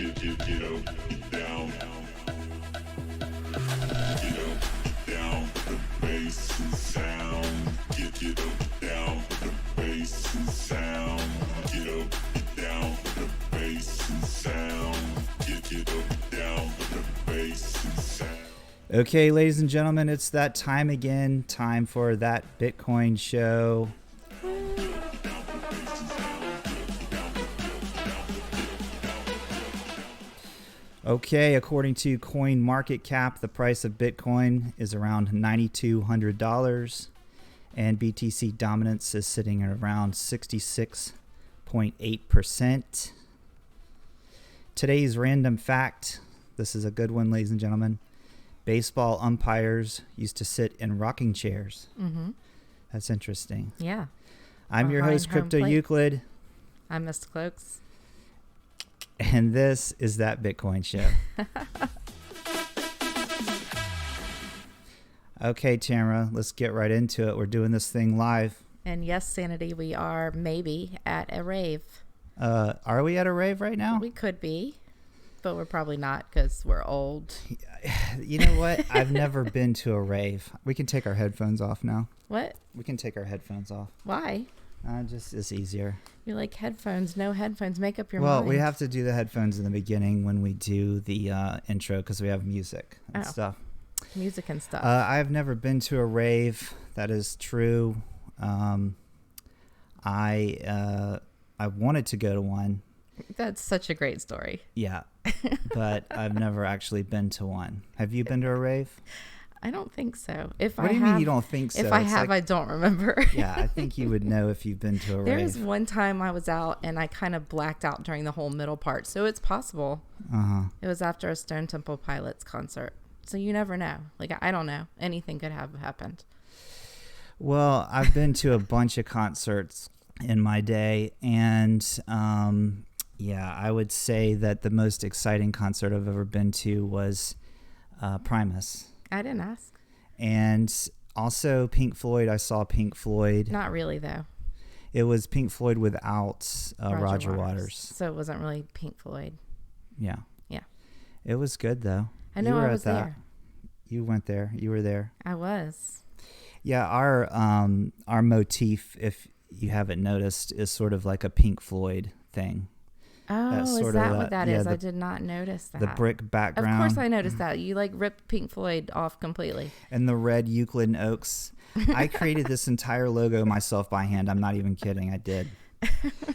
Get up, get down. Get up, get down. The bass and sound. Get up, down. The bass and sound. Get up, get down. The bass and sound. Get up, down. The bass and sound. Okay, ladies and gentlemen, it's that time again. Time for That Bitcoin Show. Okay, according to CoinMarketCap, the price of Bitcoin is around $9,200, and BTC dominance is sitting at around 66.8%. Today's random fact, this is a good one, ladies and gentlemen. Baseball umpires used to sit in rocking chairs. Mm-hmm. That's interesting. Yeah. I'm your host, Crypto Euclid. I'm Mr. Cloaks. And this is That Bitcoin Show. Okay, Tamara, let's get right into it. We're doing this thing live. And yes, Sanity, we are maybe at a rave. Are we at a rave right now? We could be, but we're probably not because we're old. You know what? I've never been to a rave. We can take our headphones off now. What? We can take our headphones off. Why? Just it's easier. You like headphones? No headphones. Make up your mind. Well, we have to do the headphones in the beginning when we do the intro because we have music and stuff. Music and stuff. I've never been to a rave. That is true. I wanted to go to one. That's such a great story. Yeah, but I've never actually been to one. Have you been to a rave? I don't think so. What do you mean you don't think so? If I have, I don't remember. Yeah, I think you would know if you've been to a rave. There was one time I was out and I kind of blacked out during the whole middle part, so it's possible. Uh-huh. It was after a Stone Temple Pilots concert, so you never know. Like, I don't know. Anything could have happened. Well, I've been to a bunch of concerts in my day, and yeah, I would say that the most exciting concert I've ever been to was Primus. I didn't ask. And also Pink Floyd. I saw Pink Floyd. Not really, though. It was Pink Floyd without Roger Waters. So it wasn't really Pink Floyd. Yeah. Yeah. It was good, though. I know. I was there. You went there. You were there. I was. Yeah, our motif, if you haven't noticed, is sort of like a Pink Floyd thing. Oh, is that what that is? I did not notice that. The brick background. Of course I noticed that. You like ripped Pink Floyd off completely. And the red Euclid and Oaks. I created this entire logo myself by hand. I'm not even kidding. I did.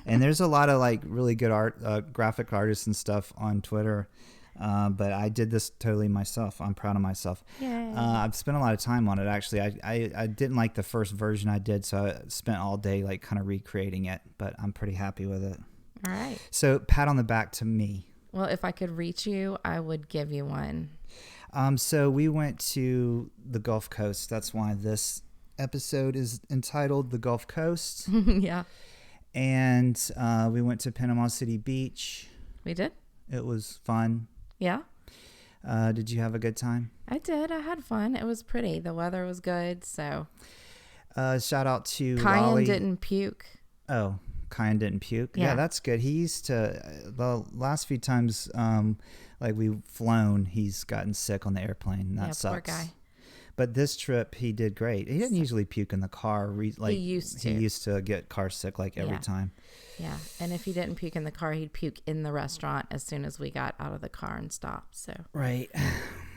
And there's a lot of like really good art, graphic artists and stuff on Twitter. But I did this totally myself. I'm proud of myself. Yay. I've spent a lot of time on it, actually. I didn't like the first version I did, so I spent all day like kind of recreating it. But I'm pretty happy with it. All right. So pat on the back to me. Well, if I could reach you, I would give you one. So we went to the Gulf Coast. That's why this episode is entitled The Gulf Coast. Yeah. And we went to Panama City Beach. We did? It was fun. Yeah. Did you have a good time? I did. I had fun. It was pretty. The weather was good. So. Shout out to Kyan Lolly. didn't puke. Oh. Kyan didn't puke. Yeah, that's good. He used to, the last few times like we've flown, he's gotten sick on the airplane. That sucks. Poor guy. But this trip, he did great. He didn't usually puke in the car. He used to. He used to get car sick like every time. Yeah, and if he didn't puke in the car, he'd puke in the restaurant as soon as we got out of the car and stopped. So right.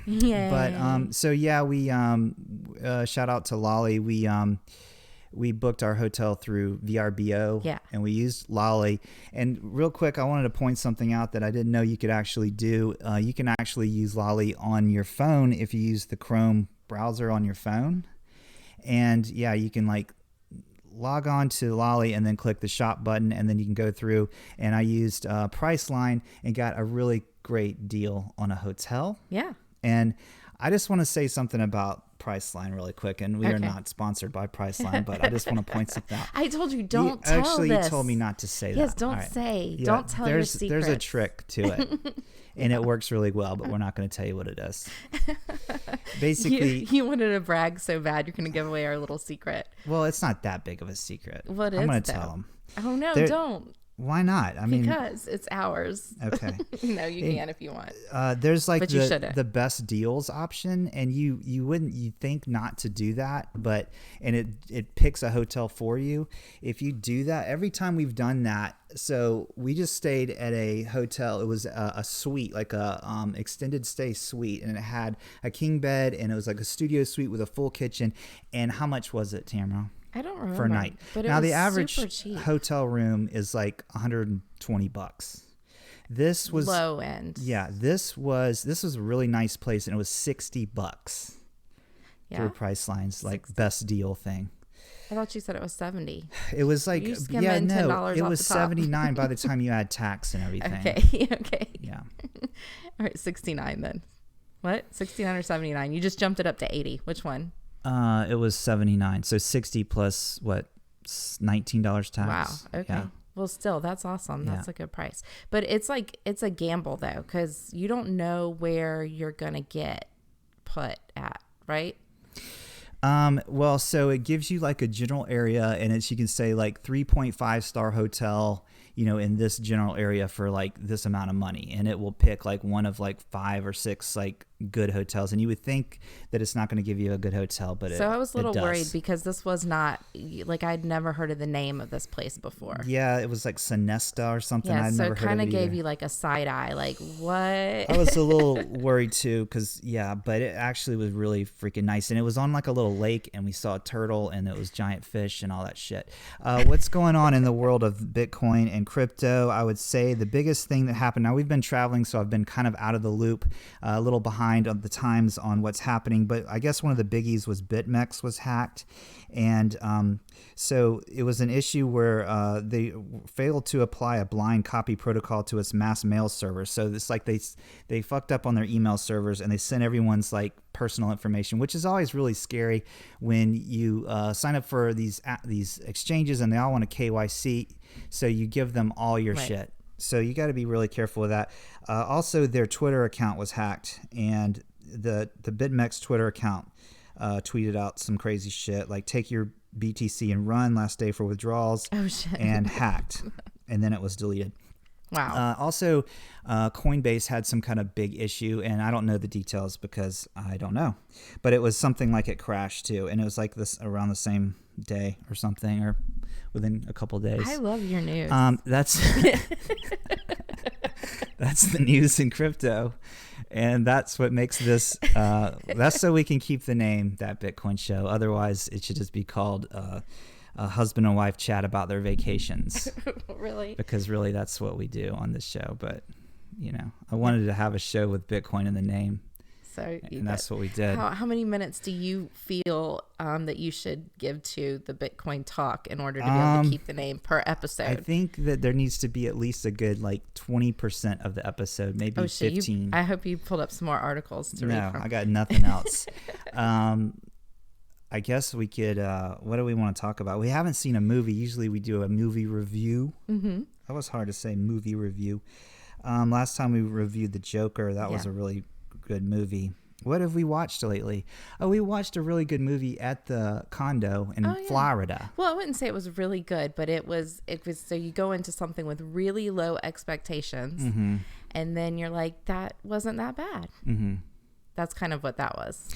Yeah. But so yeah, we shout out to Lolly. We booked our hotel through VRBO, and we used Lolly. And real quick, I wanted to point something out that I didn't know you could actually do. You can actually use Lolly on your phone if you use the Chrome browser on your phone. And yeah, you can like log on to Lolly and then click the shop button, and then you can go through. And I used Priceline and got a really great deal on a hotel. Yeah. And I just want to say something about Priceline really quick, and we are not sponsored by Priceline, but I just want to point something out. I told you don't tell actually this. You told me not to say that. Yes, don't say. Yeah, don't tell your secrets. There's a trick to it, and it works really well, but we're not going to tell you what it is. Basically, you wanted to brag so bad you're going to give away our little secret. Well, it's not that big of a secret. What I'm is going to tell them. Oh no, don't. Why not? I mean, because it's ours. Okay. No, you can if you want. There's like but you shouldn't. The best deals option, and you think not to do that, but it picks a hotel for you. If you do that, every time we've done that, so we just stayed at a hotel. It was a suite, like a extended stay suite, and it had a king bed, and it was like a studio suite with a full kitchen. And how much was it, Tamara? I don't remember. For a night. But now it was the average super cheap. hotel room is like $120. This was low end. Yeah, this was a really nice place, and it was $60 through Pricelines, like 60. Best deal thing. I thought you said it was 70. It was like it was 79 by the time you add tax and everything. Okay. Yeah. All right, 69 then. What? 69 or 79? You just jumped it up to 80. Which one? It was 79. So 60 plus what? $19 tax. Wow. Okay. Yeah. Well, still, that's awesome. That's a good price. But it's a gamble though, because you don't know where you're gonna get put at, right? Well, so it gives you like a general area, and you can say like 3.5 star hotel, in this general area for like this amount of money, and it will pick like one of like 5 or 6 like good hotels, and you would think that it's not going to give you a good hotel, but I was a little worried because this was not like I'd never heard of the name of this place before. Yeah, it was like Sonesta or something. Yeah, I'd so never it kind of heard of gave you like a side eye, like what? I was a little worried too, but it actually was really freaking nice, and it was on like a little lake, and we saw a turtle, and it was giant fish and all that shit. What's going on in the world of Bitcoin and crypto? I would say the biggest thing that happened. Now we've been traveling, so I've been kind of out of the loop, a little behind on the times on what's happening, but I guess one of the biggies was Bitmex was hacked, and so it was an issue where they failed to apply a blind copy protocol to its mass mail server. So it's like they fucked up on their email servers, and they sent everyone's like personal information, which is always really scary when you sign up for these exchanges, and they all want a KYC, so you give them all your shit. So you got to be really careful with that. Also, their Twitter account was hacked, and the BitMEX Twitter account tweeted out some crazy shit like "take your BTC and run" last day for withdrawals. Oh shit! And hacked, and then it was deleted. Wow. Also, Coinbase had some kind of big issue, and I don't know the details because I don't know, but it was something like it crashed too, and it was like this around the same day or something, or within a couple of days. I love your news. That's that's the news in crypto, and that's what makes this. That's so we can keep the name That Bitcoin Show. Otherwise, it should just be called a husband and wife chat about their vacations. Really? Because really, that's what we do on this show. But I wanted to have a show with Bitcoin in the name. So that's what we did. How many minutes do you feel that you should give to the Bitcoin talk in order to be able to keep the name per episode? I think that there needs to be at least a good 20% of the episode, maybe 15. I hope you pulled up some more articles to read from. No, I got nothing else. I guess we could, what do we want to talk about? We haven't seen a movie. Usually we do a movie review. Mm-hmm. That was hard to say, movie review. Last time we reviewed The Joker. That was a really good movie. What have we watched lately? Oh, we watched a really good movie at the condo in Florida. Well, I wouldn't say it was really good, but it was so you go into something with really low expectations, mm-hmm. and then you're like, that wasn't that bad. Mm-hmm. That's kind of what that was.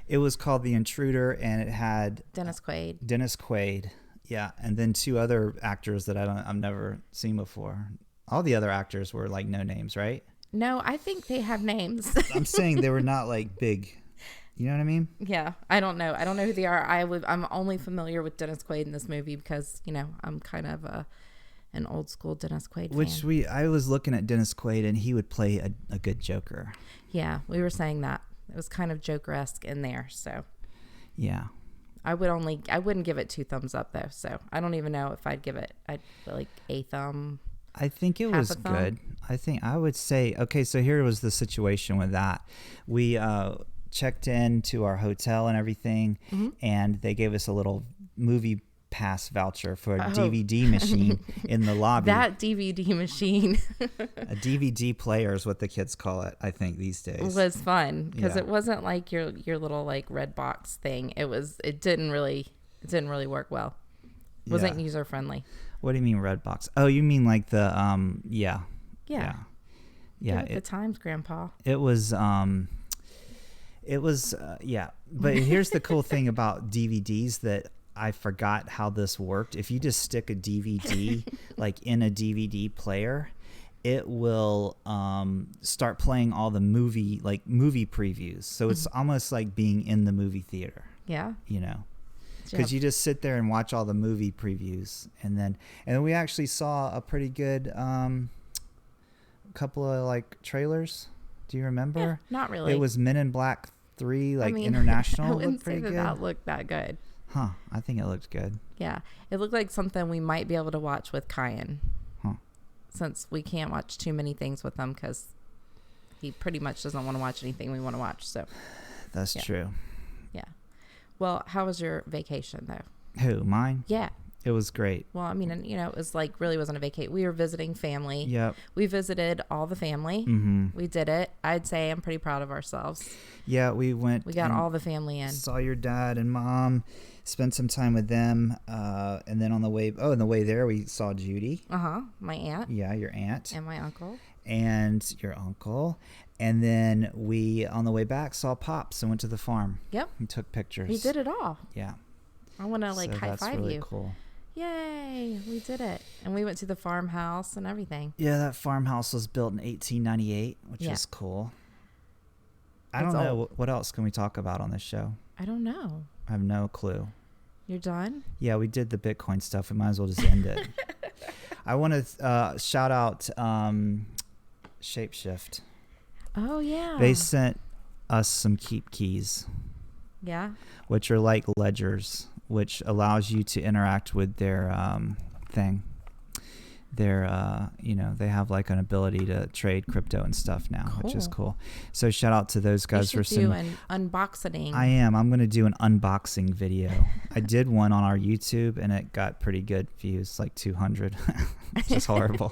It was called The Intruder, and it had Dennis Quaid. Yeah, and then 2 other actors that I've never seen before. All the other actors were like no names, right? No, I think they have names. I'm saying they were not like big. You know what I mean? Yeah, I don't know. I don't know who they are. I'm only familiar with Dennis Quaid in this movie because I'm kind of an old school Dennis Quaid fan. I was looking at Dennis Quaid, and he would play a good Joker. Yeah, we were saying that it was kind of Joker-esque in there. So yeah, I wouldn't give it 2 thumbs up though. So I don't even know if I'd give it like a thumb. I think it was good. I think I would say, okay, so here was the situation with that. We checked in to our hotel and everything, mm-hmm. and they gave us a little movie pass voucher for a DVD machine in the lobby. That DVD machine. A DVD player is what the kids call it, I think, these days. Was fun because it wasn't like your little like red box thing. It didn't really work well. Wasn't user friendly. What do you mean red box? Oh, you mean like the yeah. Yeah. Give it the times, Grandpa. It was yeah. But here's the cool thing about DVDs that I forgot how this worked. If you just stick a DVD like in a DVD player, it will start playing all the movie previews. So it's almost like being in the movie theater. Yeah. You know. Because you just sit there and watch all the movie previews, and then we actually saw a pretty good couple of like trailers. Do you remember? Yeah, not really. It was Men in Black 3, International. I wouldn't say good. That looked that good. Huh? I think it looked good. Yeah, it looked like something we might be able to watch with Kyan. Huh? Since we can't watch too many things with him because he pretty much doesn't want to watch anything we want to watch. So that's true. Yeah. Well, how was your vacation though? Who, mine? Yeah. It was great. Well, I mean, it was like really wasn't a vacation. We were visiting family. Yep. We visited all the family. Mm-hmm. We did it. I'd say I'm pretty proud of ourselves. Yeah, we went. We got all the family in. Saw your dad and mom. Spent some time with them. And then on the way there, we saw Judy. My aunt. Yeah, your aunt. And my uncle. And your uncle. And then we, on the way back, saw Pops and went to the farm. Yep. And took pictures. We did it all. Yeah. I want to high five you. That's really cool. Yay, we did it. And we went to the farmhouse and everything. Yeah, that farmhouse was built in 1898, which is cool. I don't know. What else can we talk about on this show? I don't know. I have no clue. You're done? Yeah, we did the Bitcoin stuff. We might as well just end it. I want to shout out Shapeshift. Oh, yeah. They sent us some Keep Keys. Yeah. Which are like ledgers, which allows you to interact with their thing. Their, they have like an ability to trade crypto and stuff now, which is cool. So shout out to those guys for do an unboxing. I am. I'm going to do an unboxing video. I did one on our YouTube and it got pretty good views, like 200, which is horrible.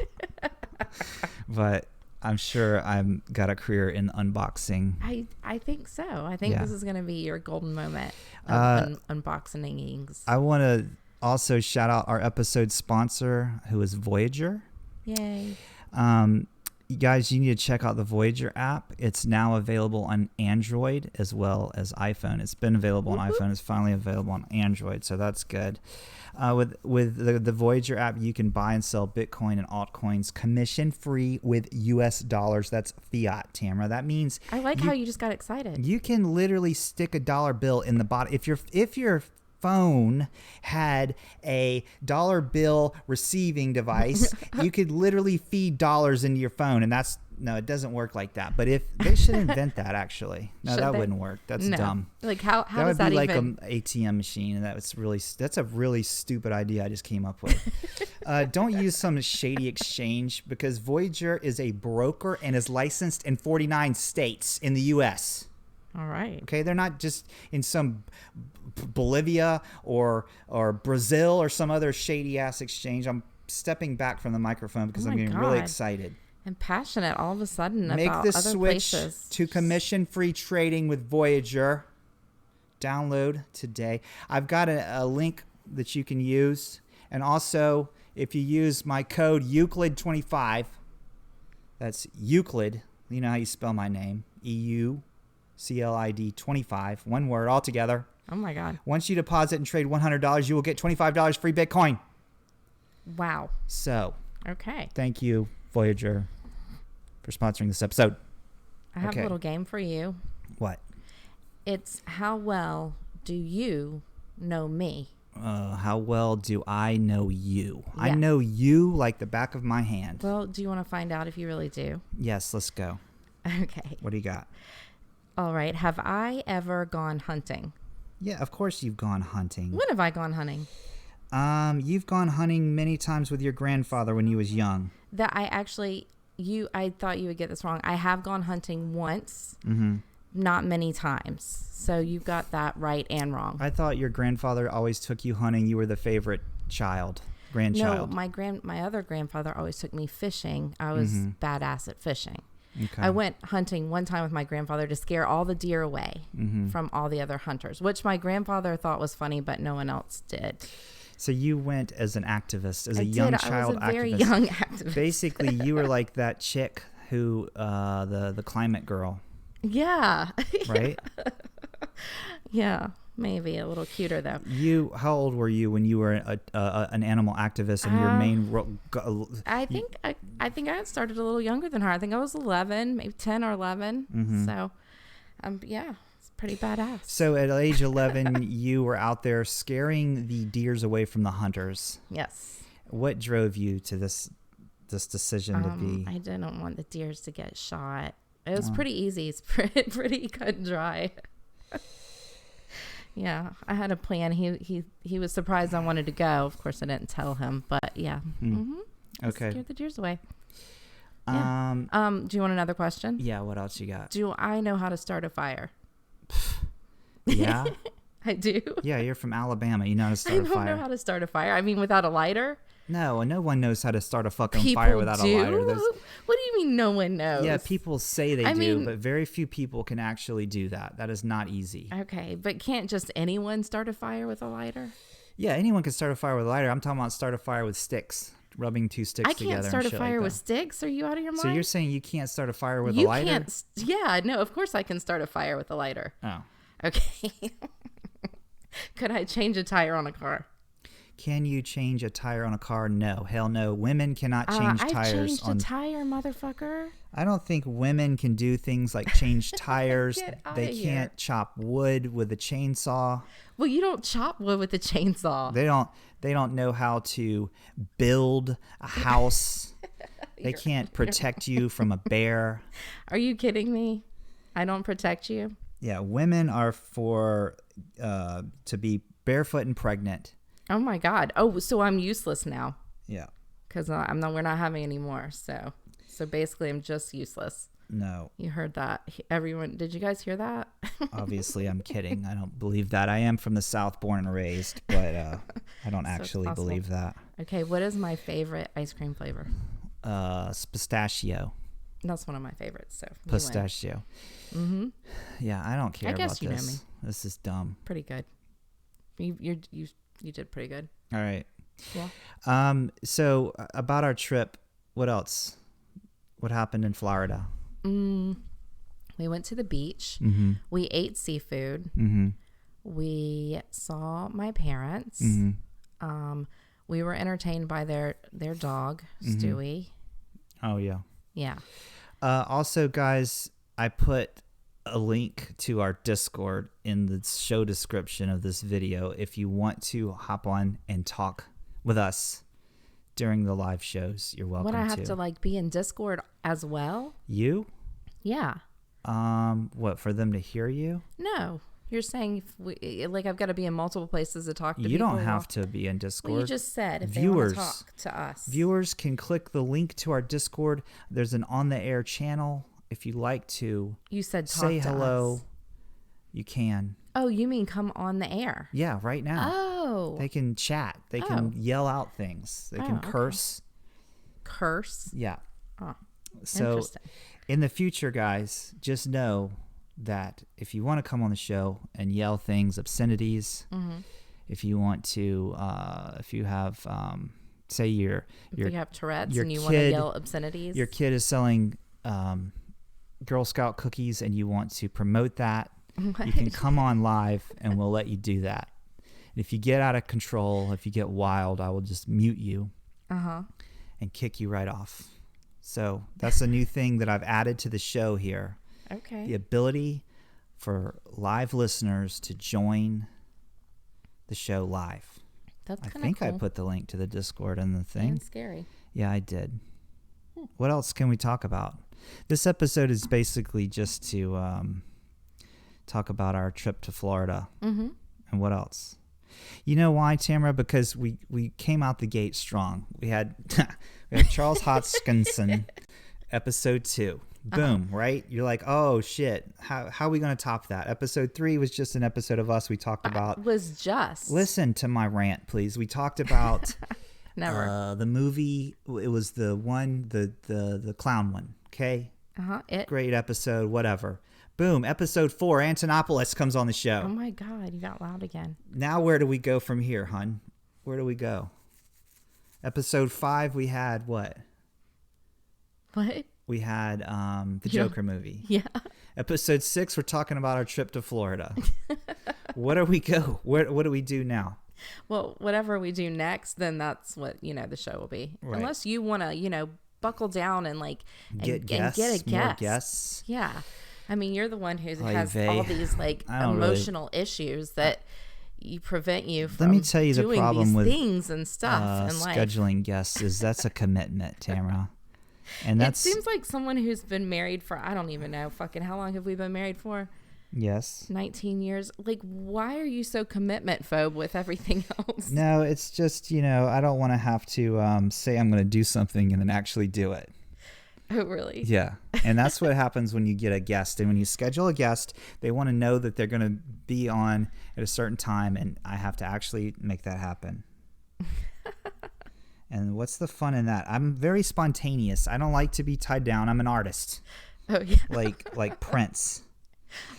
But I'm sure I've got a career in unboxing. I think so. I think this is going to be your golden moment of unboxings. I want to also shout out our episode sponsor, who is Voyager. Yay. You guys, you need to check out the Voyager app. It's now available on Android as well as iPhone. It's been available on iPhone. It's finally available on Android, so that's good. With the Voyager app, you can buy and sell Bitcoin and altcoins commission-free with US dollars. That's fiat, Tamara. That means I like how you just got excited. You can literally stick a dollar bill in the bottom. If your phone had a dollar bill receiving device, you could literally feed dollars into your phone, and it doesn't work like that. But if they should invent that, actually, wouldn't work. That's dumb. Like how that does that would be like even? an ATM machine, and that's a really stupid idea I just came up with. Don't use some shady exchange, because Voyager is a broker and is licensed in 49 states in the U.S. All right. Okay, they're not just in some Bolivia or Brazil or some other shady ass exchange. I'm stepping back from the microphone because I'm getting really excited and passionate all of a sudden Make about the other switch places. To commission-free trading with Voyager. Download today. I've got a link that you can use, and also if you use my code Euclid25, that's Euclid. You know how you spell my name, EUCLID 25, one word all together. Oh my God. Once you deposit and trade $100, you will get $25 free Bitcoin. Wow. So, okay. Thank you, Voyager, for sponsoring this episode. I have a little game for you. What? It's how well do you know me? How well do I know you? Yeah. I know you like the back of my hand. Well, do you want to find out if you really do? Yes, let's go. Okay. What do you got? All right. Have I ever gone hunting? Yeah, of course you've gone hunting. When have I gone hunting? You've gone hunting many times with your grandfather when you was young. That I thought you would get this wrong. I have gone hunting once, not many times. So you got that right and wrong. I thought your grandfather always took you hunting. You were the favorite grandchild. No, my other grandfather always took me fishing. I was badass at fishing. Okay. I went hunting one time with my grandfather to scare all the deer away from all the other hunters, which my grandfather thought was funny, but no one else did. So you went as an activist, as a young child activist. I was a very young activist. Basically, you were like that chick who, the climate girl. Yeah. Right? Yeah. Maybe a little cuter though. How old were you when you were an animal activist and your main role? I think I started a little younger than her. I think I was 11, maybe 10 or 11. Mm-hmm. So, yeah, it's pretty badass. So at age 11, you were out there scaring the deers away from the hunters. Yes. What drove you to this decision to be? I didn't want the deers to get shot. It was pretty easy. It's pretty cut and dry. Yeah, I had a plan. He was surprised I wanted to go. Of course, I didn't tell him, but yeah. Mm-hmm. Okay. Scared the deers away. Yeah. Do you want another question? Yeah. What else you got? Do I know how to start a fire? Yeah. I do. Yeah, you're from Alabama. You know how to start a fire. I don't know how to start a fire. I mean, without a lighter. No one knows how to start a fucking fire without a lighter. What do you mean no one knows? Yeah, people say they do, but very few people can actually do that. That is not easy. Okay, but can't just anyone start a fire with a lighter? Yeah, anyone can start a fire with a lighter. I'm talking about start a fire with sticks, rubbing two sticks together. I can't start a fire with sticks? Are you out of your mind? So you're saying you can't start a fire with a lighter? You can't. Yeah, no, of course I can start a fire with a lighter. Oh. Okay. Could I change a tire on a car? Can you change a tire on a car? No. Hell no. Women cannot change tires. I changed a tire, motherfucker. I don't think women can do things like change tires. They can't chop wood with a chainsaw. Well, you don't chop wood with a chainsaw. They don't know how to build a house. They can't protect you from a bear. Are you kidding me? I don't protect you? Yeah, women are for to be barefoot and pregnant. Oh my God! Oh, so I'm useless now. Yeah, because we're not having any more. So basically, I'm just useless. No, you heard that, everyone. Did you guys hear that? Obviously, I'm kidding. I don't believe that. I am from the South, born and raised, but I don't actually believe that. Okay, what is my favorite ice cream flavor? Pistachio. That's one of my favorites. So pistachio. Mm-hmm. Yeah, I don't care about this. You know me. This is dumb. Pretty good. You did pretty good. All right. Yeah. So about our trip, what else? What happened in Florida? We went to the beach. Mm-hmm. We ate seafood. Mm-hmm. We saw my parents. Mm-hmm. We were entertained by their dog, Stewie. Oh yeah. Yeah. Also, guys, I put a link to our Discord in the show description of this video if you want to hop on and talk with us during the live shows. You're welcome to. Would I have to be in Discord as well? You? Yeah. What, for them to hear you? No. You're saying I've got to be in multiple places to talk to people? You don't have to be in Discord. Well, you just said if they want to talk to us. Viewers can click the link to our Discord. There's an on-the-air channel. If you like to, you said say hello. Us. You can. Oh, you mean come on the air? Yeah, right now. Oh, they can chat. They can yell out things. They can curse. Okay. Curse? Yeah. Oh, so, in the future, guys, just know that if you want to come on the show and yell things, obscenities, if you want to, if you have, say if you have Tourette's and you want to yell obscenities, your kid is selling Girl Scout cookies and you want to promote that, you can come on live and we'll let you do that. And if you get out of control, if you get wild, I will just mute you and kick you right off. So that's a new thing that I've added to the show here. Okay. The ability for live listeners to join the show live. That's kind of cool. I think I put the link to the Discord in the thing. That's scary. Yeah, I did. What else can we talk about? This episode is basically just to talk about our trip to Florida. And what else? You know why, Tamara? Because we came out the gate strong. We had Charles Hodgkinson, episode 2. Boom, right? You're like, oh shit, how are we going to top that? Episode 3 was just an episode of us. We talked about... was just... Listen to my rant, please. We talked about... Never. The movie, it was the one, the clown one, okay? Great episode, whatever. Boom, episode 4, Antonopoulos comes on the show. Oh my God, you got loud again. Now where do we go from here, hun? where do we go? Episode 5, we had what? What? We had the Joker movie. Yeah. Episode 6, we're talking about our trip to Florida. Where do we go? What do we do now? Well, whatever we do next, then that's what, the show will be. Right. Unless you want to, buckle down and get guests, get a guest. More guests. Yeah. I mean, you're the one who has all these emotional issues that you prevent you from Let me tell you doing the problem these with things and stuff in life. Scheduling guests is that's a commitment, Tamara. And it seems like someone who's been married for, I don't even know, fucking how long have we been married for? Yes. 19 years. Like, why are you so commitment phobe with everything else? No, it's just, I don't want to have to say I'm going to do something and then actually do it. Oh, really? Yeah. And that's what happens when you get a guest. And when you schedule a guest, they want to know that they're going to be on at a certain time, and I have to actually make that happen. And what's the fun in that? I'm very spontaneous. I don't like to be tied down. I'm an artist. Oh, yeah. Like Prince.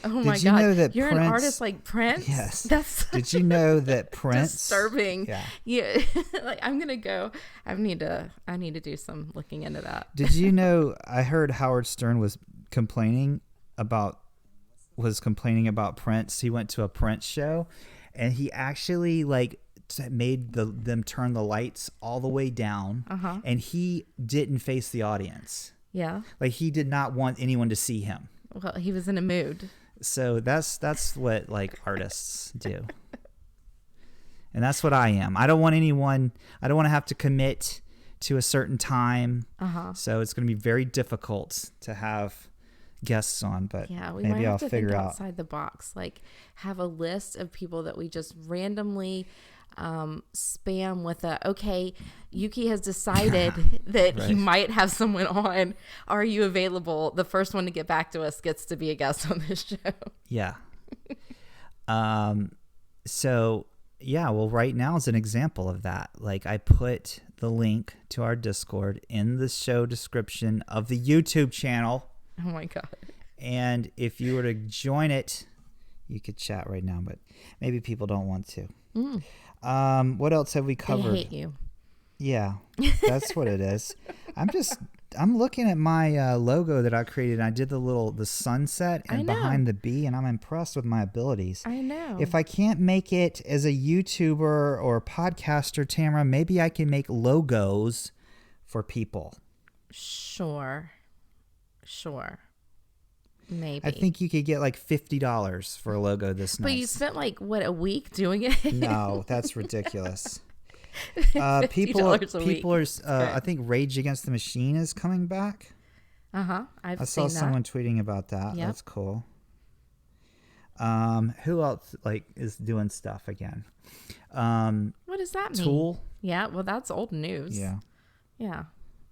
Oh my God! Know that you're Prince, an artist like Prince. Yes. That's Did you know that Prince? Disturbing. Yeah. Like I'm gonna go. I need to do some looking into that. Did you know? I heard Howard Stern was complaining about Prince. He went to a Prince show, and he actually made them turn the lights all the way down, and he didn't face the audience. Yeah. Like he did not want anyone to see him. Well, he was in a mood. So that's what artists do. And that's what I am. I don't want to have to commit to a certain time. So it's going to be very difficult to have guests on, but maybe I'll figure out outside the box, have a list of people that we just randomly spam with okay, Yuki has decided that he might have someone on. Are you available? The first one to get back to us gets to be a guest on this show. Yeah. So yeah, well, right now is an example of that. I put the link to our Discord in the show description of the YouTube channel. Oh my God. And if you were to join it, you could chat right now, but maybe people don't want to. What else have we covered? They hate you. Yeah, that's what it is. I'm looking at my logo that I created. I did the sunset and behind the bee, and I'm impressed with my abilities. I know. If I can't make it as a YouTuber or podcaster, Tamara, maybe I can make logos for people. Sure. Maybe. I think you could get $50 for a logo this nice. But you spent a week doing it? No, that's ridiculous. People are. I think Rage Against the Machine is coming back. I saw someone tweeting about that. Yep. That's cool. Who else is doing stuff again? What does that mean? Tool. Yeah, well, that's old news. Yeah.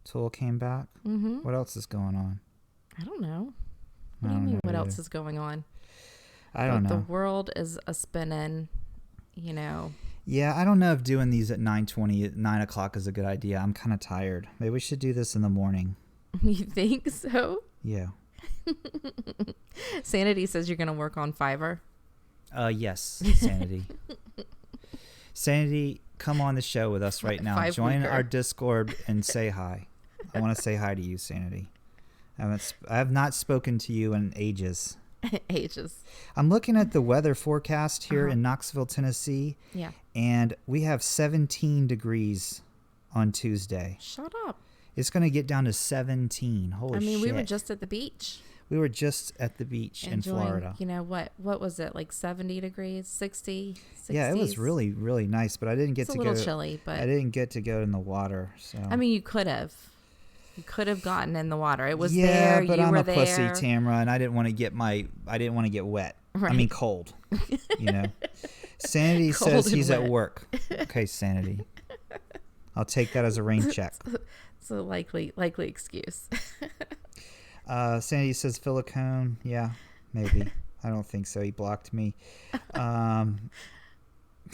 Tool came back. Mm-hmm. What else is going on? I don't know. What do you mean? What else is going on? I don't know. The world is a spinning. Yeah, I don't know if doing these at 9 o'clock is a good idea. I'm kind of tired. Maybe we should do this in the morning. You think so? Yeah. Sanity says you're going to work on Fiverr. Yes, Sanity. Sanity, come on the show with us right now. Join our Discord and say hi. I want to say hi to you, Sanity. I have not spoken to you in ages. I'm looking at the weather forecast here in Knoxville, Tennessee. Yeah. And we have 17 degrees on Tuesday. Shut up. It's going to get down to 17. Holy shit. We were just at the beach. We were just at the beach in Florida. What was it, 70 degrees, 60? 60s? Yeah, it was really, really nice, but I didn't get to go. It's a little chilly, but I didn't get to go in the water. So you could have. You could have gotten in the water. It was there. Yeah, but I'm a pussy, Tamara, and I didn't want to get wet. Right. Cold. Sanity says he's at work. Okay, Sanity. I'll take that as a rain check. It's a likely excuse. Sanity says Silicone. Yeah, maybe. I don't think so. He blocked me.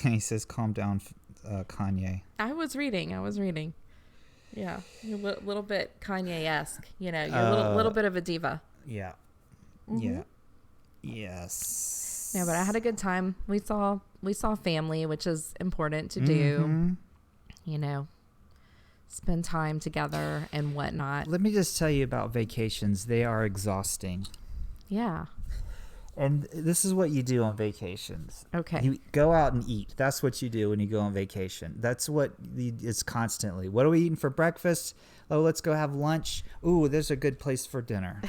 He says calm down, Kanye. I was reading. Yeah, you're a little bit Kanye-esque. You're a little bit of a diva. Yeah. Mm-hmm. Yeah. Yes. No, but I had a good time. We saw family, which is important to do. You know, spend time together and whatnot. Let me just tell you about vacations. They are exhausting. Yeah. And this is what you do on vacations. Okay. You go out and eat. That's what you do when you go on vacation. That's what it's constantly. What are we eating for breakfast? Oh, let's go have lunch. Ooh, there's a good place for dinner.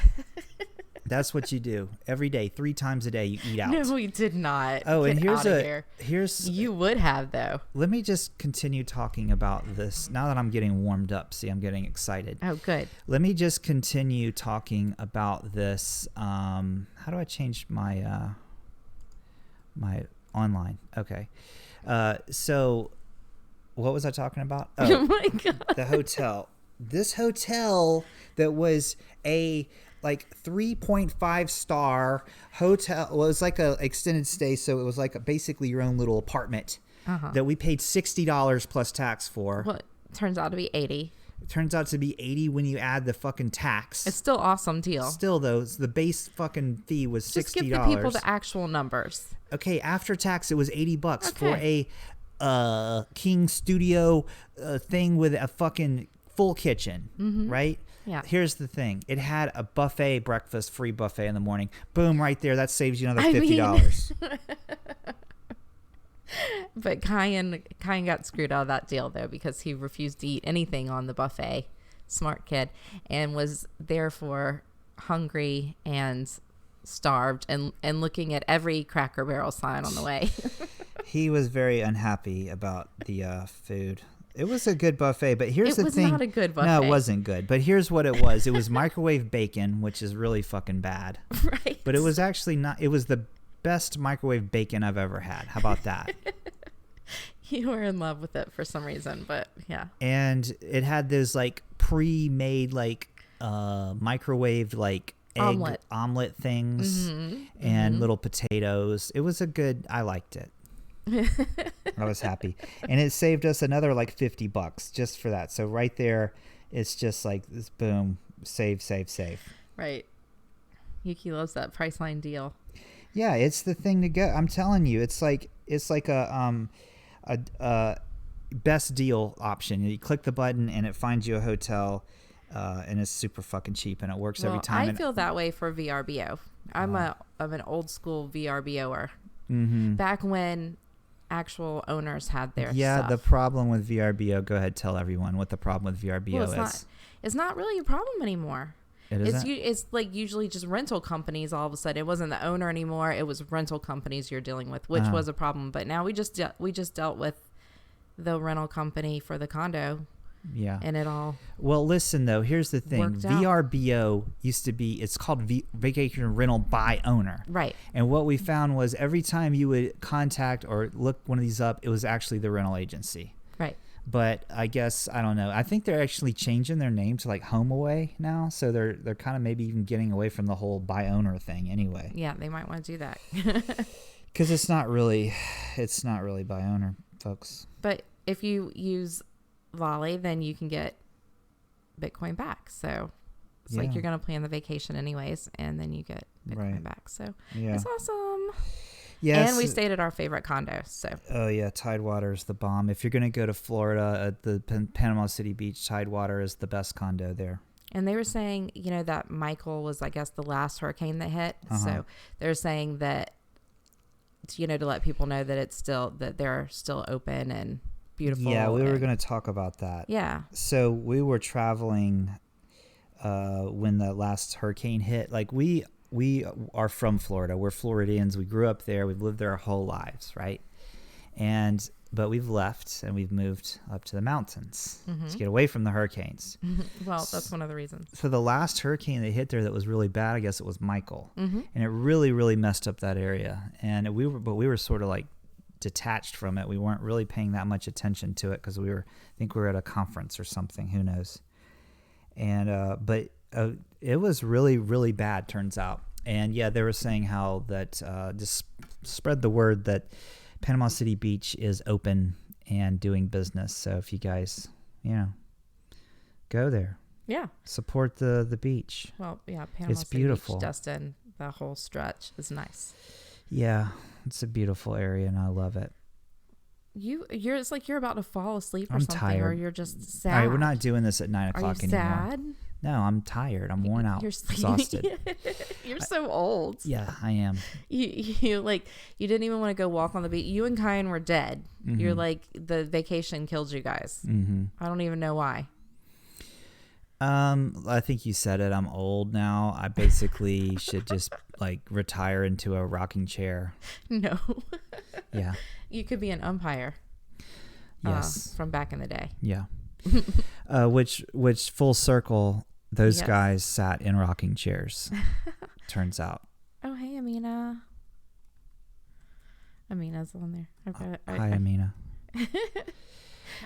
That's what you do every day, 3 times a day. You eat out. No, we did not. Oh, and Get here's you would have though. Let me just continue talking about this now that I'm getting warmed up. See, I'm getting excited. Oh, good. Let me just continue talking about this. How do I change my my online? Okay. So what was I talking about? Oh my God. The hotel. This hotel that was a like 3.5 star hotel. Well, it was like a extended stay, so it was like basically your own little apartment that we paid $60 plus tax for. Well, it turns out to be 80. It turns out to be 80 when you add the fucking tax. It's still awesome deal. Still though, the base fucking fee was $60. Just give the people the actual numbers. Okay, after tax it was $80 for a king studio thing with a fucking full kitchen, right? Yeah. Here's the thing. It had a buffet breakfast, free buffet in the morning. Boom, right there. That saves you another $50. But Kyan got screwed out of that deal, though, because he refused to eat anything on the buffet. Smart kid. And was therefore hungry and starved and looking at every Cracker Barrel sign on the way. He was very unhappy about the food. It was a good buffet, but here's the thing. It was not a good buffet. No, it wasn't good. But here's what it was. It was microwave bacon, which is really fucking bad. Right. But it was actually not. It was the best microwave bacon I've ever had. How about that? You were in love with it for some reason, but yeah. And it had those like pre-made like microwaved like egg omelet things and little potatoes. It was I liked it. I was happy, and it saved us another like $50 just for that. So right there, it's just like this boom, save. Right. Yuki loves that Priceline deal. Yeah, it's the thing to go. I'm telling you, it's like a best deal option. You click the button and it finds you a hotel, and it's super fucking cheap, and it works every time. I feel that way for VRBO. I'm an old school VRBOer. Back when actual owners had their stuff. The problem with VRBO, go ahead, tell everyone what the problem with VRBO is. It's not really a problem anymore. It's like usually just rental companies. All of a sudden, it wasn't the owner anymore. It was rental companies you're dealing with, which was a problem. But now we just dealt with the rental company for the condo. Yeah. And it all. Well, listen though. Here's the thing. VRBO used to be. It's called Vacation Rental by Owner. Right. And what we found was every time you would contact or look one of these up, it was actually the rental agency. Right. But I guess I don't know. I think they're actually changing their name to like HomeAway now, so they're kind of maybe even getting away from the whole by owner thing anyway. Yeah, they might want to do that. Because it's not really by owner, folks. But if you use Volley, then you can get Bitcoin back. So it's like you're going to plan the vacation anyways, and then you get Bitcoin back. So it's awesome. Yes. And we stayed at our favorite condo. So. Oh yeah, Tidewater is the bomb. If you're going to go to Florida at the Panama City Beach, Tidewater is the best condo there. And they were saying, that Michael was, I guess, the last hurricane that hit. So they're saying that, to let people know that they're still open and beautiful. Yeah, we were going to talk about that. Yeah. So we were traveling when the last hurricane hit. Like we are from Florida. We're Floridians. We grew up there. We've lived there our whole lives, right? But we've left and we've moved up to the mountains to get away from the hurricanes. Well, that's one of the reasons. So the last hurricane that hit there that was really bad, I guess it was Michael. And it really, really messed up that area. And we were sort of like detached from it. We weren't really paying that much attention to it because I think we were at a conference or something. Who knows? And but it was really, really bad, turns out. And yeah, they were saying how that just spread the word that Panama City Beach is open and doing business. So if you guys, go there. Yeah. Support the beach. Well, yeah, Panama City beautiful. Beach, Destin, the whole stretch is nice. Yeah, it's a beautiful area, and I love it. You're it's like you're about to fall asleep or I'm something, tired. or you're just sad. All right, we're not doing this at 9 o'clock anymore. Sad? No, I'm tired. I'm worn out. You're Exhausted. You're so old. Yeah, I am. You didn't even want to go walk on the beach. You and Kyan were dead. Mm-hmm. You're like, the vacation killed you guys. Mm-hmm. I don't even know why. I think you said it. I'm old now. I basically should just like retire into a rocking chair. No. Yeah. You could be an umpire. Yes. From back in the day. Yeah. Which full circle, those Yes. guys sat in rocking chairs. Turns out. Oh, hey, Amina. Amina's on there. Hi, Amina.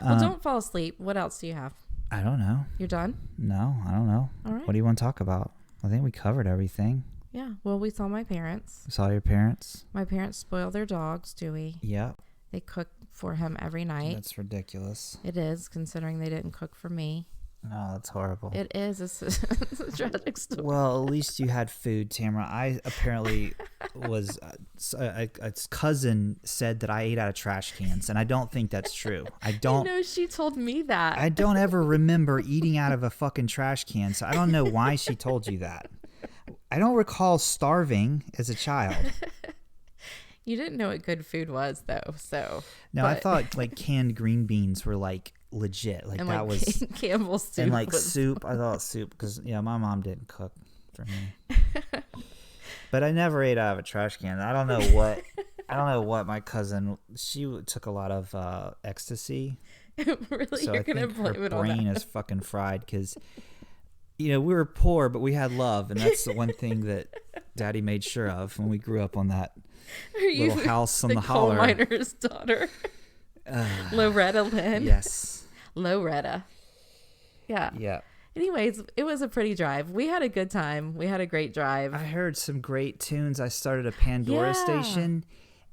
Well, don't fall asleep. What else do you have? I don't know. You're done? No, I don't know. All right. What do you want to talk about? I think we covered everything. Yeah. Well, we saw my parents. Saw your parents? My parents spoil their dog, Stewie. Yeah. They cook for him every night. That's ridiculous. It is, considering they didn't cook for me. No, that's horrible. It is. It's a tragic story. Well, at least you had food, Tamara. I apparently was. A cousin said that I ate out of trash cans, and I don't think that's true. I don't. No, she told me that. I don't ever remember eating out of a fucking trash can, so I don't know why she told you that. I don't recall starving as a child. You didn't know what good food was, though. So no, I thought like canned green beans were like legit. Like and that like was Campbell's soup. And like soup. I thought soup because my mom didn't cook for me. But I never ate out of a trash can. I don't know what. I don't know what my cousin. She took a lot of ecstasy. Really, So you're I gonna think blame her it on brain that? is fucking fried because, we were poor, but we had love, and that's the one thing that Daddy made sure of when we grew up on that little house on the coal holler. miner's daughter, Loretta Lynn. Yes. Loretta. Yeah. Yeah. Anyways, it was a pretty drive. We had a good time. We had a great drive. I heard some great tunes. I started a Pandora station,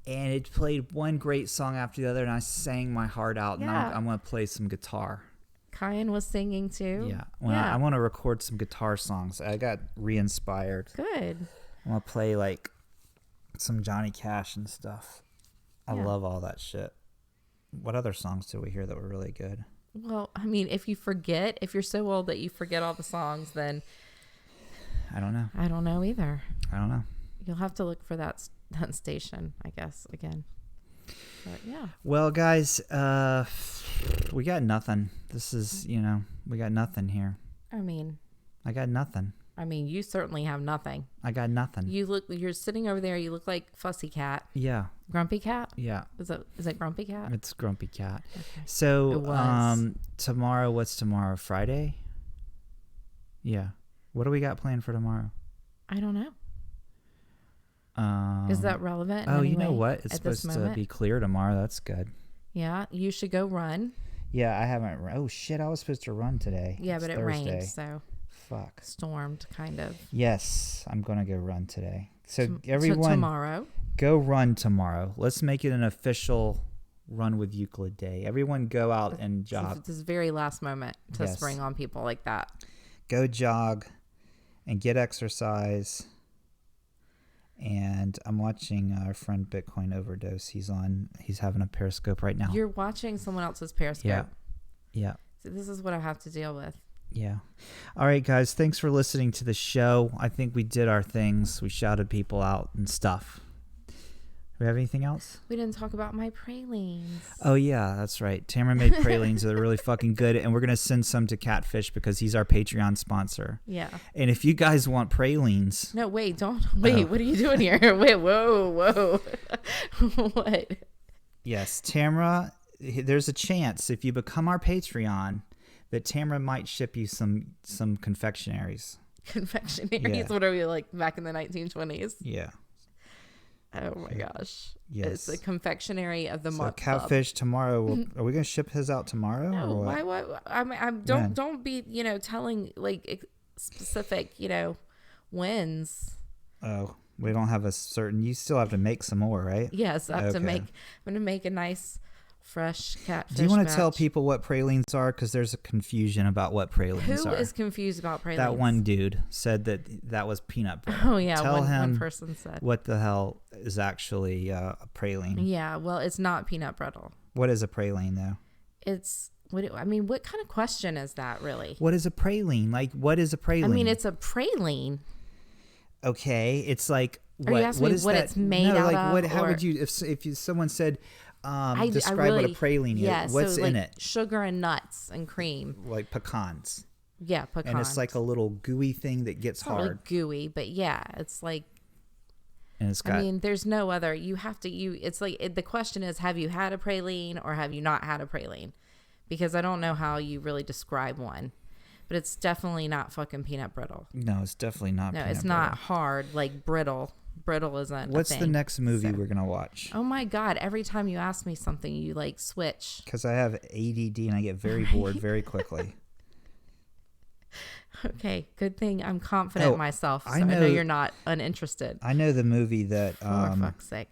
and it played one great song after the other, and I sang my heart out. And I'm going to play some guitar. Kyan was singing too. Yeah. I want to record some guitar songs. I got re-inspired. Good. I want to play like some Johnny Cash and stuff. I love all that shit. What other songs did we hear that were really good? Well, I mean, if you're so old that you forget all the songs, then I don't know. I don't know either. I don't know. You'll have to look for that station, I guess, again. But yeah. Well, guys, we got nothing. This is, we got nothing here. I got nothing. You certainly have nothing. I got nothing. You're sitting over there. You look like Fussy Cat. Yeah. Grumpy Cat? Yeah. Is it Grumpy Cat? It's Grumpy Cat. Okay. So, tomorrow, what's tomorrow? Friday? Yeah. What do we got planned for tomorrow? I don't know. Is that relevant? Oh, you know what? It's supposed to be clear tomorrow. That's good. Yeah. You should go run. Yeah, I haven't. Oh, shit. I was supposed to run today. Yeah, It's but it Thursday. rained, so. Fuck. Stormed, kind of. Yes, I'm going to go run today. So, everyone, tomorrow. Go run tomorrow. Let's make it an official Run with Euclid day. Everyone go out and jog. This is very last moment to spring on people like that. Go jog and get exercise. And I'm watching our friend Bitcoin Overdose. He's having a Periscope right now. You're watching someone else's Periscope. Yeah. So this is what I have to deal with. Yeah. All right, guys. Thanks for listening to the show. I think we did our things. We shouted people out and stuff. Do we have anything else? We didn't talk about my pralines. Oh, yeah, that's right. Tamara made pralines. They're really fucking good. And we're going to send some to Catfish because he's our Patreon sponsor. Yeah. And if you guys want pralines. No, wait, don't. Wait, What are you doing here? Wait, whoa. What? Yes, Tamara, there's a chance if you become our Patreon that Tamara might ship you some confectionaries. Confectionaries? Yeah. What are we, like, back in the 1920s? Yeah. Oh my gosh! Yes, it's a confectionery of the month. Catfish tomorrow. Are we gonna ship his out tomorrow? No, or what? why? Don't be telling like specific wins. Oh, we don't have a certain. You still have to make some more, right? Yes, I have to Okay. make. I'm gonna make a nice Fresh catfish. Do you want to batch. tell people what pralines are? Because there's a confusion about what pralines are. Who is confused about pralines? That one dude said that was peanut butter. Oh, yeah. Tell him one person said. What the hell is actually a praline. Yeah, well, it's not peanut brittle. What is a praline, though? It's... what kind of question is that, really? What is a praline? Like, what is a praline? I mean, it's a praline. Okay, it's like... Are you asking me what it's made out of? How would you... If someone said... describe what a praline is. What's in it? Sugar and nuts and cream. Like pecans. Yeah, pecans. And it's like a little gooey thing that gets hard. Not gooey, but yeah, it's like... And it's got... there's no other... It's like... the question is, have you had a praline or have you not had a praline? Because I don't know how you really describe one. But it's definitely not fucking peanut brittle. No, it's definitely not peanut brittle. No, it's not hard like brittle. Brittle isn't. What's the next movie we're gonna watch? Oh my God! Every time you ask me something, you like switch. Because I have ADD and I get very bored very quickly. Okay, good thing I'm confident in myself. So I know you're not uninterested. I know the movie that. For fuck's sake.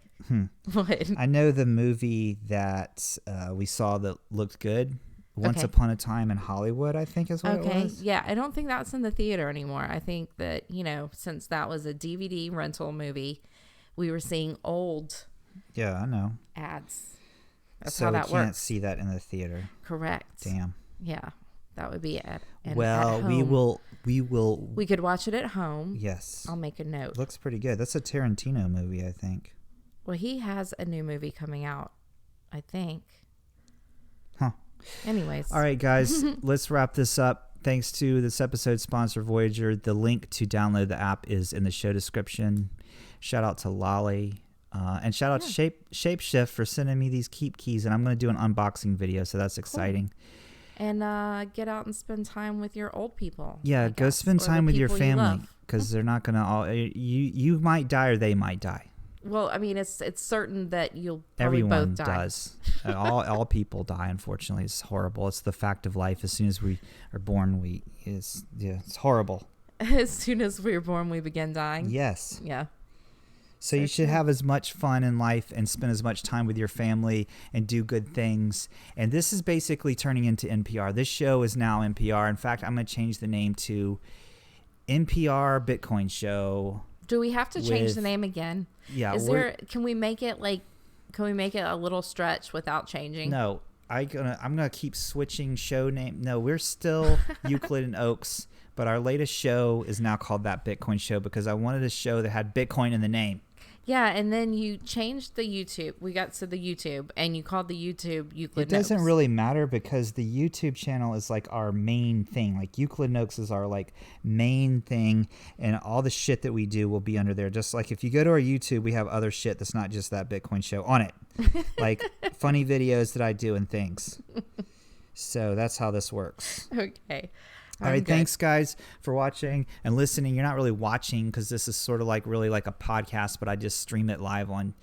What? I know the movie that we saw that looked good. Once Upon a Time in Hollywood, I think is what it was. Yeah, I don't think that's in the theater anymore. I think that, since that was a DVD rental movie, we were seeing old I know. ads. That's so how that we can't works. see that in the theater. Correct. Damn. Yeah, that would be at home. We could watch it at home. Yes. I'll make a note. Looks pretty good. That's a Tarantino movie, I think. Well, he has a new movie coming out, I think. Huh. Anyways. All right, guys, let's wrap this up. Thanks to this episode's sponsor, Voyager. The link to download the app is in the show description. Shout out to Lolly. And shout out to Shapeshift for sending me these keep keys. And I'm going to do an unboxing video, so that's exciting. Cool. And get out and spend time with your old people. Yeah, go spend time with your family. Because they're not going to all... You might die or they might die. Well, it's certain that you'll probably both die. Everyone does. all people die, unfortunately. It's horrible. It's the fact of life. As soon as we are born, it's horrible. As soon as we are born, we begin dying? Yes. Yeah. So you should have as much fun in life and spend as much time with your family and do good things. And this is basically turning into NPR. This show is now NPR. In fact, I'm going to change the name to NPR Bitcoin Show. Do we have to change the name again? Yeah. Can we make it a little stretch without changing? No, I'm gonna keep switching show name. No, we're still Euclid and Oaks, but our latest show is now called That Bitcoin Show because I wanted a show that had Bitcoin in the name. Yeah, and then you changed the YouTube. We got to the YouTube, and you called the YouTube Euclid. It doesn't really matter because the YouTube channel is like our main thing. Like Euclid Notes is our like main thing, and all the shit that we do will be under there. Just like if you go to our YouTube, we have other shit that's not just That Bitcoin Show on it, like funny videos that I do and things. So that's how this works. Okay. All right, thanks guys for watching and listening. You're not really watching because this is sort of like really like a podcast, but I just stream it live on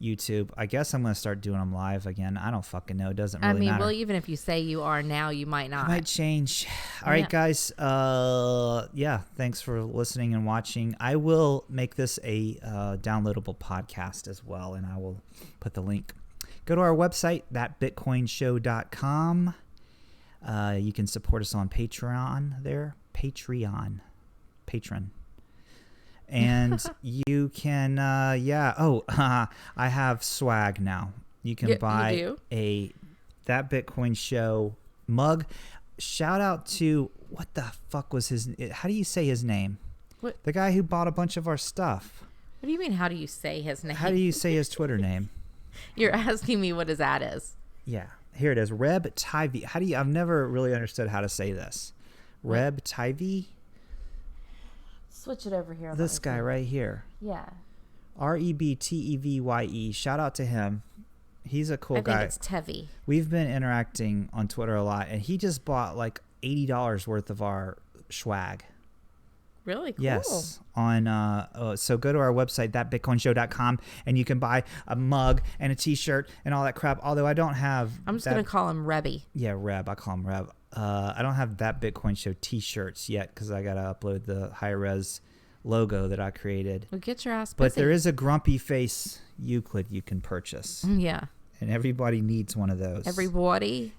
YouTube. I guess I'm going to start doing them live again. I don't fucking know. It doesn't really matter. Well, even if you say you are now, you might not. It might change. All right, guys. Thanks for listening and watching. I will make this a downloadable podcast as well, and I will put the link. Go to our website, thatbitcoinshow.com. You can support us on Patreon there. Patron. And you can, I have swag now. You can buy That Bitcoin Show mug. Shout out to, what the fuck was how do you say his name? What? The guy who bought a bunch of our stuff. What do you mean, how do you say his name? How do you say his Twitter name? You're asking me what his ad is. Yeah. Here it is. Reb Tivy. I've never really understood how to say this. Reb Tivy? Switch it over here. This guy right here. Yeah. REBTEVYE. Shout out to him. He's a cool guy. I think it's Tevi. We've been interacting on Twitter a lot, and he just bought like $80 worth of our swag. Really cool. Yes. So go to our website, thatbitcoinshow.com, and you can buy a mug and a t-shirt and all that crap. Although I don't have... I'm just going to call him Rebby. Yeah, Reb. I call him Reb. I don't have That Bitcoin Show t-shirts yet because I got to upload the high-res logo that I created. Well, get your ass busy. But there is a grumpy face Euclid you can purchase. Yeah. And everybody needs one of those. Everybody.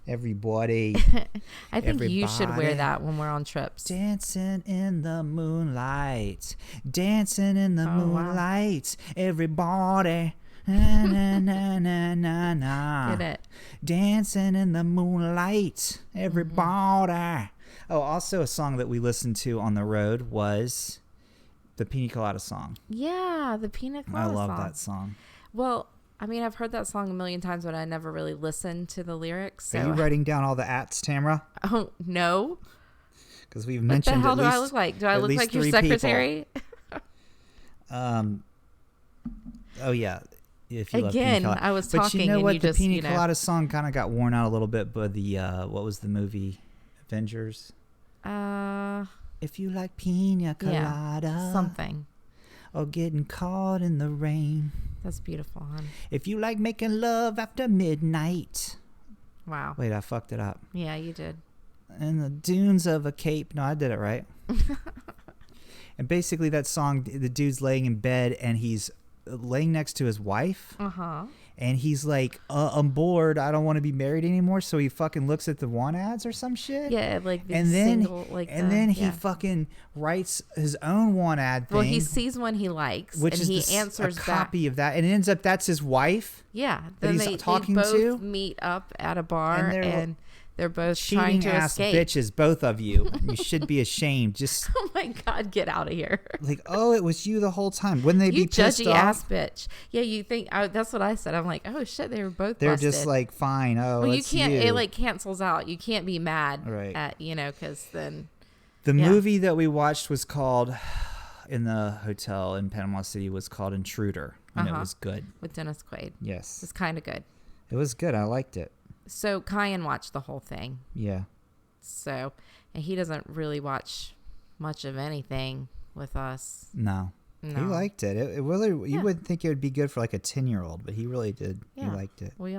I think you should wear that when we're on trips. Dancing in the moonlight. Dancing in the moonlight. Wow. Everybody. Na, na, na, na, na, na. Get it. Dancing in the moonlight. Everybody. Mm-hmm. Oh, also a song that we listened to on the road was the Pina Colada song. Yeah, the Pina Colada song. I love that song. Well, I mean, I've heard that song a million times, but I never really listened to the lyrics. So. Are you writing down all the ats, Tamara? Oh, no. Because we've mentioned what the hell do I look like? Do I look like your secretary? Oh, yeah. If you Again, love Pina I was talking but you know and what? you The just, Pina Colada song kind of got worn out a little bit by the, what was the movie? Avengers? If you like Pina Colada. Yeah, something. Or getting caught in the rain. That's beautiful, hon. If you like making love after midnight. Wow. Wait, I fucked it up. Yeah, you did. And the dunes of a cape. No, I did it right. And basically that song, the dude's laying in bed and he's laying next to his wife. Uh-huh. And he's like, I'm bored. I don't want to be married anymore. So he fucking looks at the want ads or some shit. Yeah, like the and then, single, like then he fucking writes his own want ad thing. Well, he sees one he likes, which and is he answers a copy of that, and it ends up that's his wife. Yeah, that he's talking to. They both meet up at a bar, and they're both trying to escape. Bitches, both of you. You should be ashamed. Just oh my God, get out of here! Like, oh, it was you the whole time. Wouldn't they be pissed judgy off? Ass bitch. Yeah, you think that's what I said. I'm like, oh shit, they were both. They're busted. just like, fine. Oh, well, you can't. It like cancels out. You can't be mad right. at because then. The movie that we watched was called in the hotel in Panama City was called Intruder, and it was good with Dennis Quaid. Yes, it was kind of good. It was good. I liked it. So Kyan watched the whole thing. Yeah. So, and he doesn't really watch much of anything with us. No. He liked it. It really. You would think it would be good for like a 10-year-old, but he really did. Yeah. He liked it. We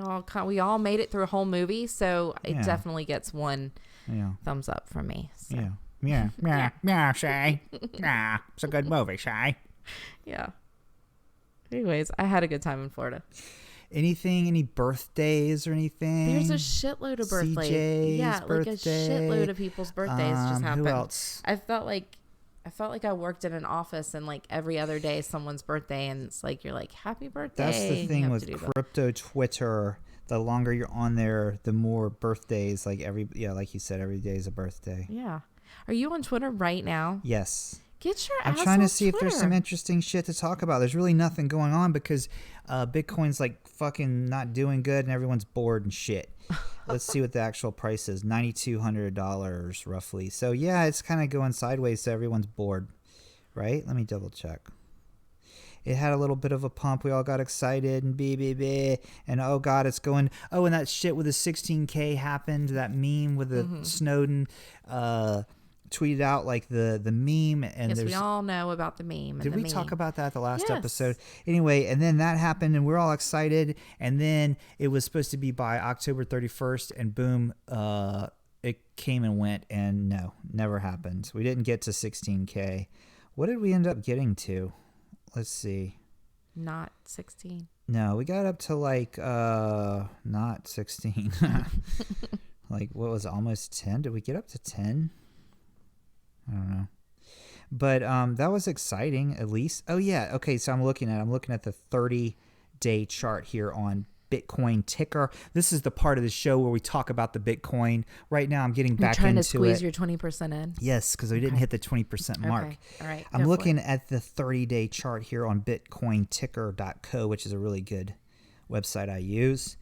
all made it through a whole movie, so it definitely gets one thumbs up from me. So. Yeah, Shay. Nah, it's a good movie, Shay. Yeah. Anyways, I had a good time in Florida. Any birthdays or anything? There's a shitload of birthdays. Yeah, birthday. Like a shitload of people's birthdays just happened. Who else? I felt like I worked in an office and like every other day is someone's birthday and it's like you're like happy birthday. That's the thing with crypto Twitter. The longer you're on there, the more birthdays. Like like you said, every day is a birthday. Yeah. Are you on Twitter right now? Yes. Get your ass I'm trying to see Twitter. if there's some interesting shit to talk about. There's really nothing going on because Bitcoin's like fucking not doing good and everyone's bored and shit. Let's see what the actual price is. $9,200 roughly. So yeah, it's kind of going sideways so everyone's bored. Right? Let me double check. It had a little bit of a pump. We all got excited and and oh god, it's going. Oh, and that shit with the 16K happened. That meme with the Snowden tweeted out like the meme, and yes, we all know about the meme. Did we talk about that the last episode? Anyway, and then that happened, and we're all excited, and then it was supposed to be by October 31st, and boom, it came and went, and no, never happened. We didn't get to 16K. What did we end up getting to? Let's see. Not 16. No, we got up to like not 16. Like what was it, almost 10? Did we get up to 10? I don't know. But that was exciting at least. Oh yeah, okay, so I'm looking at the 30-day chart here on Bitcoin ticker. This is the part of the show where we talk about the Bitcoin. Right now I'm getting back into it. You're trying to squeeze your 20% in? Yes, because we didn't hit the 20% mark. Okay. All right. I'm looking at the 30-day chart here on bitcointicker.co, which is a really good website I use.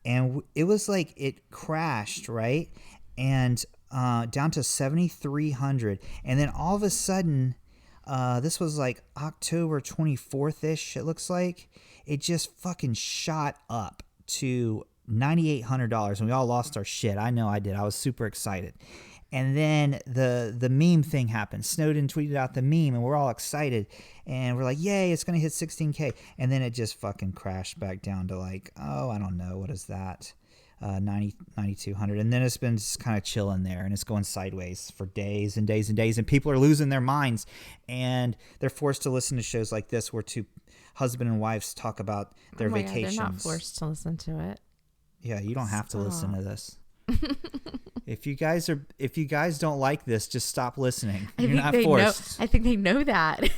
And it was like it crashed, right? And down to 7,300. And then all of a sudden, this was like October 24th-ish, it looks like. It just fucking shot up to $9,800, and we all lost our shit. I know I did. I was super excited. And then the meme thing happened. Snowden tweeted out the meme, and we're all excited. And we're like, yay, it's going to hit 16K. And then it just fucking crashed back down to like, oh, I don't know. What is that? 9,200. And then it's been just kind of chilling there, and it's going sideways for days and days and days. And people are losing their minds, and they're forced to listen to shows like this where two husband and wives talk about their vacations. God, they're not forced to listen to it. Yeah, you don't have to listen to this. If you guys don't like this, just stop listening. You're not forced. I think they know that.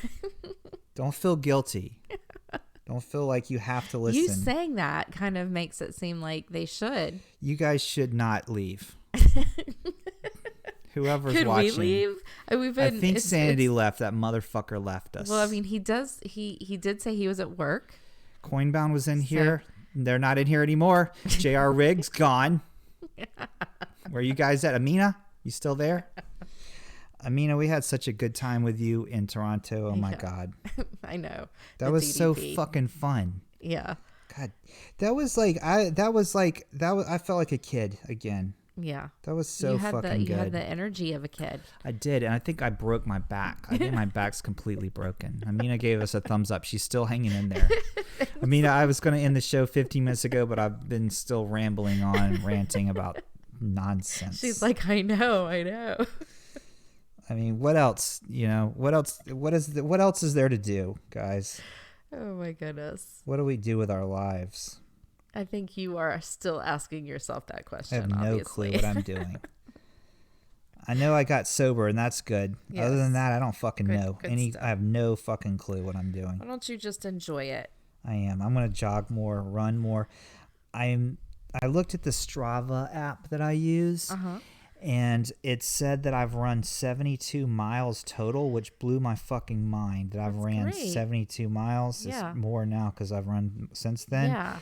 Don't feel guilty. Don't feel like you have to listen. You saying that kind of makes it seem like they should. You guys should not leave. Whoever's Could watching. Could we leave? I think Sanity left. That motherfucker left us. Well, I mean, he did say he was at work. Coinbound was in here. They're not in here anymore. J.R. Riggs gone. Where you guys at? Amina, you still there? Amina, we had such a good time with you in Toronto. Oh my God. I know. That was so fucking fun. Yeah. God, I felt like a kid again. Yeah. That was so fucking good. You had the energy of a kid. I did, and I think I broke my back. I think my back's completely broken. Amina gave us a thumbs up. She's still hanging in there. Amina, I was going to end the show 15 minutes ago, but I've been still rambling on, ranting about nonsense. She's like, I know. I mean, what else? What else is there to do, guys? Oh my goodness. What do we do with our lives? I think you are still asking yourself that question. I have no clue what I'm doing. I know I got sober, and that's good. Yes. Other than that, I don't fucking know. I have no fucking clue what I'm doing. Why don't you just enjoy it? I am. I'm going to jog more, run more. I looked at the Strava app that I use, and it said that I've run 72 miles total, which blew my fucking mind that I've ran 72 miles. Yeah. It's more now because I've run since then. Yeah.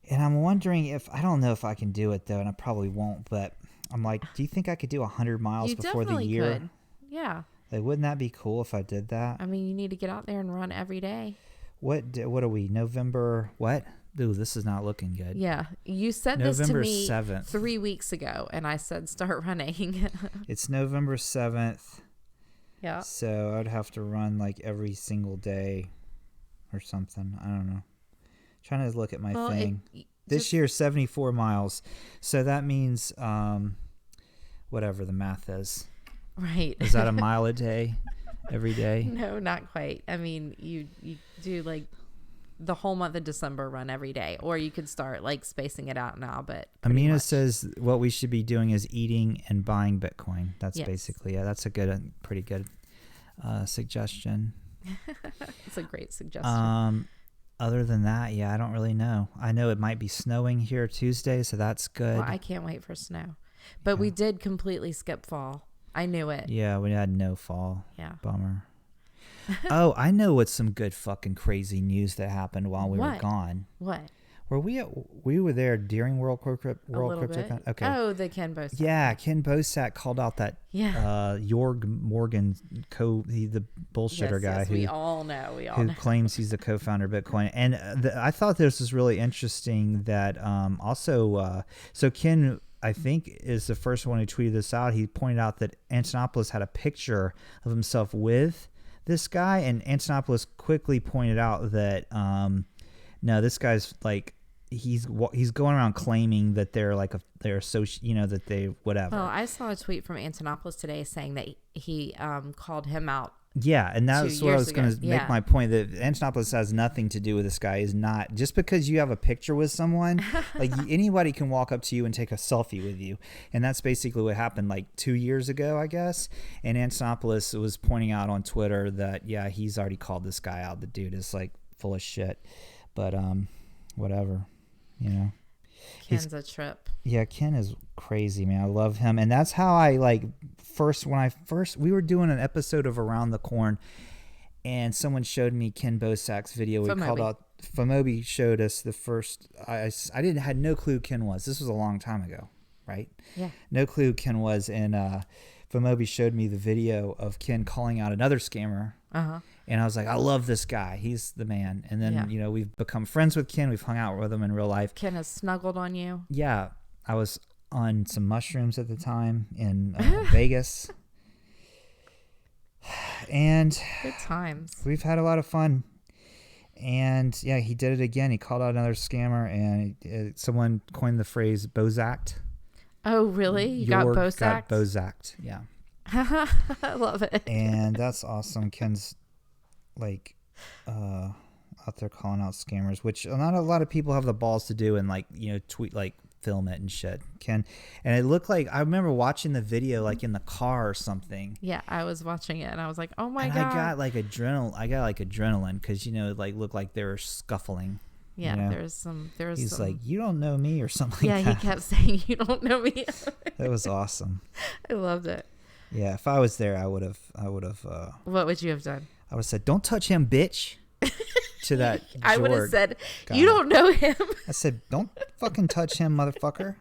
And I'm wondering I don't know if I can do it though, and I probably won't, but I'm like, do you think I could do 100 miles before the year? Could. Yeah. Like, wouldn't that be cool if I did that? I mean, you need to get out there and run every day. What are we, November, what? Ooh, this is not looking good. Yeah. You said November this to me 7th. 3 weeks ago, and I said start running. It's November 7th. Yeah. So I would have to run like every single day or something. I don't know. Trying to look at my thing. This year, 74 miles. So that means whatever the math is. Right. Is that a mile a day every day? No, not quite. I mean, you do like the whole month of December run every day, or you could start like spacing it out now. But Amina says what we should be doing is eating and buying Bitcoin. That's basically, that's a pretty good suggestion. It's a great suggestion. Other than that, I don't really know. I know it might be snowing here Tuesday, so that's good. Well, I can't wait for snow. But we did completely skip fall. I knew it. Yeah, we had no fall. Yeah. Bummer. Oh, I know what's some good fucking crazy news that happened while we were gone. What? Were we were there during World Crypto? Okay. Oh, the Ken Bosak. Yeah, Ken Bosak called out that Jorg Morgan, the bullshitter guy who we all know claims he's the co-founder of Bitcoin. And I thought this was really interesting that so Ken, I think, is the first one who tweeted this out. He pointed out that Antonopoulos had a picture of himself with this guy, and Antonopoulos quickly pointed out that no, this guy's like he's going around claiming that they're social, that they whatever. Well, I saw a tweet from Antonopoulos today saying that he called him out. Yeah, and that's what I was going to make my point, that Antonopoulos has nothing to do with this guy. Is not just because you have a picture with someone, like anybody can walk up to you and take a selfie with you, and that's basically what happened like 2 years ago, I guess. And Antonopoulos was pointing out on Twitter that he's already called this guy out. The dude is like full of shit, but whatever, Ken's a trip. Yeah, Ken is crazy, man. I love him. And that's how I we were doing an episode of Around the Corn, and someone showed me Ken Bosak's video. We called out, Famobi showed us the first, I had no clue Ken was. This was a long time ago, right? Yeah. No clue Ken was. And Famobi showed me the video of Ken calling out another scammer. Uh-huh. And I was like, I love this guy. He's the man. And then, we've become friends with Ken. We've hung out with him in real life. Ken has snuggled on you. Yeah. I was on some mushrooms at the time in Vegas. And good times. We've had a lot of fun. And he did it again. He called out another scammer, and someone coined the phrase Bosaked. Oh, really? You got Bosaked? Got Bosaked, yeah. I love it. And that's awesome. Ken's like, I out there calling out scammers, which not a lot of people have the balls to do and like, you know, tweet, like film it and shit. And it looked like, I remember watching the video like in the car or something. Yeah, I was watching it and I was like, oh my God. I got like adrenaline because, you know, it like looked like they were scuffling. Yeah, you know? He's like, you don't know me or something like that. Yeah, he kept saying, you don't know me. That was awesome. I loved it. Yeah, if I was there, I would have. What would you have done? I would have said, "Don't touch him, bitch." To that, I would have said, guy. "You don't know him." I said, "Don't fucking touch him, motherfucker."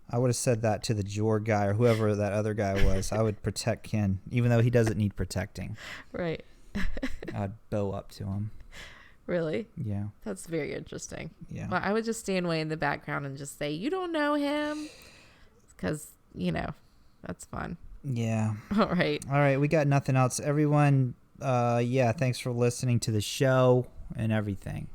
I would have said that to the Jorg guy or whoever that other guy was. I would protect Ken, even though he doesn't need protecting. Right. I'd bow up to him. Really? Yeah. That's very interesting. Yeah. Well, I would just stand way in the background and just say, "You don't know him," because that's fun. Yeah. All right. We got nothing else. Everyone, thanks for listening to the show and everything.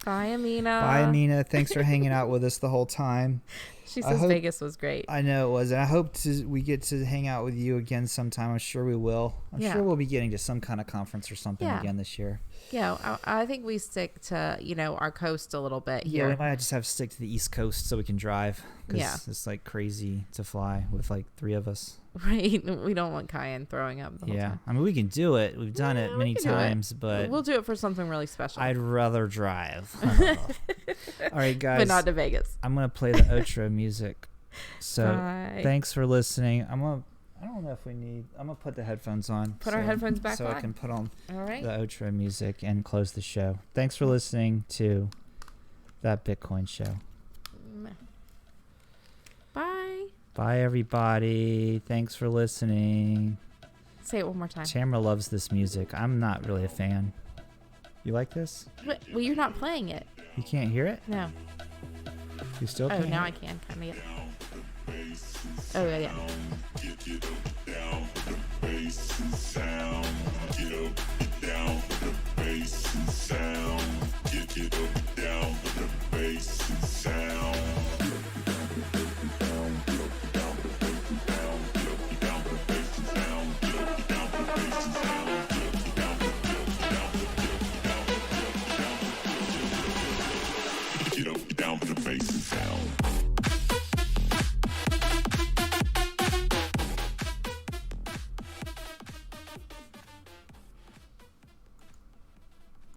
Bye, Amina. Bye, Amina. Thanks for hanging out with us the whole time. She says Vegas was great. I know it was. And I hope we get to hang out with you again sometime. I'm sure we will. I'm sure we'll be getting to some kind of conference or something again this year. Yeah, I think we stick to, our coast a little bit here. Yeah, we might just have to stick to the East Coast so we can drive. Because it's like crazy to fly with like 3 of us. Right. We don't want Cayenne throwing up the whole time. I mean, we can do it. We've done it many times, but... We'll do it for something really special. I'd rather drive. All right, guys. But not to Vegas. I'm going to play the outro music. So, thanks for listening. I don't know if we need... I'm going to put the headphones on. Put our headphones back on. So I can put on the outro music and close the show. Thanks for listening to That Bitcoin Show. Bye. Bye, everybody. Thanks for listening. Say it one more time. Tamara loves this music. I'm not really a fan. You like this? Well, you're not playing it. You can't hear it? No. You still can't? Oh, now I can. Kind of. Oh, yeah. Get up, down, the bass and sound. Get up, down, the bass and sound.